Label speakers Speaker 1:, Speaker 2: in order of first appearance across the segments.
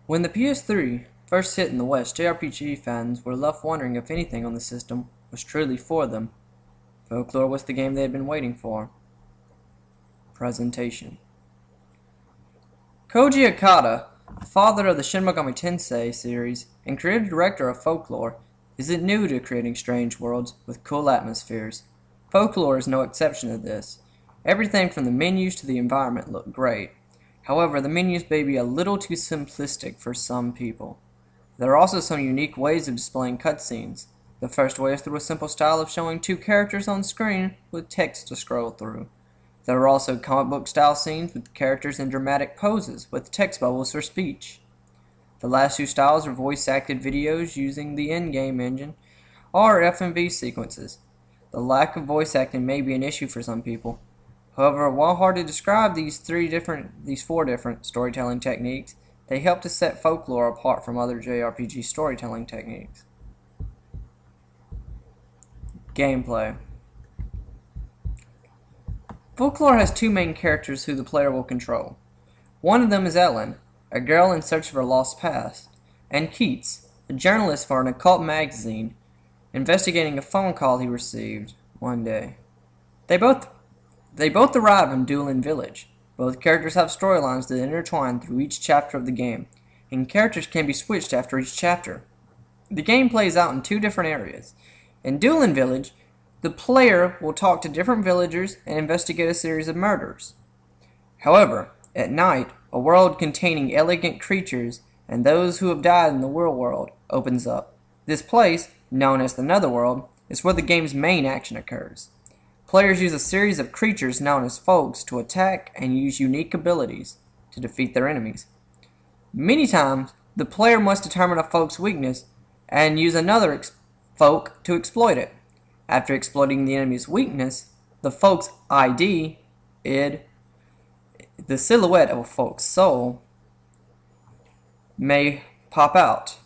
Speaker 1: When the PS3 first hit in the West, JRPG fans were left wondering if anything on the system was truly for them. Folklore was the game they had been waiting for. Presentation. Koji Okada, the father of the Shin Megami Tensei series and creative director of Folklore, isn't new to creating strange worlds with cool atmospheres. Folklore is no exception to this. Everything from the menus to the environment look great. However, the menus may be a little too simplistic for some people. There are also some unique ways of displaying cutscenes. The first way is through a simple style of showing two characters on screen with text to scroll through. There are also comic book style scenes with characters in dramatic poses with text bubbles for speech. The last two styles are voice-acted videos using the in-game engine or FMV sequences. The lack of voice acting may be an issue for some people. However, while hard to describe these four different storytelling techniques, they help to set Folklore apart from other JRPG storytelling techniques. Gameplay. Folklore has two main characters who the player will control. One of them is Ellen, a girl in search of her lost past, and Keats, a journalist for an occult magazine, investigating a phone call he received one day. They both arrive in Duelin Village. Both characters have storylines that intertwine through each chapter of the game, and characters can be switched after each chapter. The game plays out in two different areas. In Duelin Village, the player will talk to different villagers and investigate a series of murders. However, at night, a world containing elegant creatures and those who have died in the real world opens up. This place, known as the Netherworld, is where the game's main action occurs. Players use a series of creatures known as folks to attack and use unique abilities to defeat their enemies. Many times, the player must determine a folk's weakness and use another folk to exploit it. After exploiting the enemy's weakness, the folk's ID, id, the silhouette of a folk's soul, may pop out.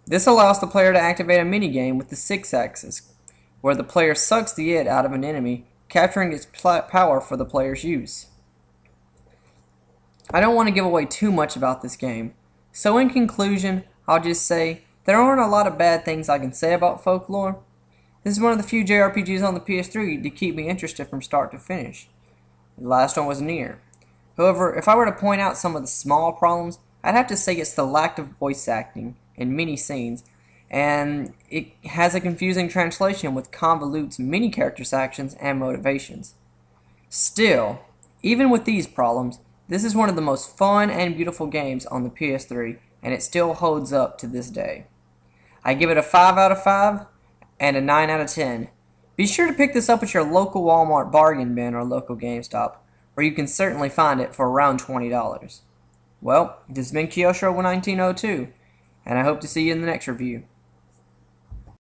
Speaker 1: This allows the player to activate a minigame with the 6-axis, where the player sucks the id out of an enemy, capturing its power for the player's use. I don't want to give away too much about this game, so in conclusion, I'll just say there aren't a lot of bad things I can say about Folklore. This is one of the few JRPGs on the PS3 to keep me interested from start to finish. The last one was Nier. However, if I were to point out some of the small problems, I'd have to say it's the lack of voice acting in many scenes, and it has a confusing translation with convolutes many characters' actions and motivations. Still, even with these problems, this is one of the most fun and beautiful games on the PS3, and it still holds up to this day. I give it a 5 out of 5 and a 9 out of 10. Be sure to pick this up at your local Walmart bargain bin or local GameStop, where you can certainly find it for around $20. Well, this has been Kyosho 1902, and I hope to see you in the next review.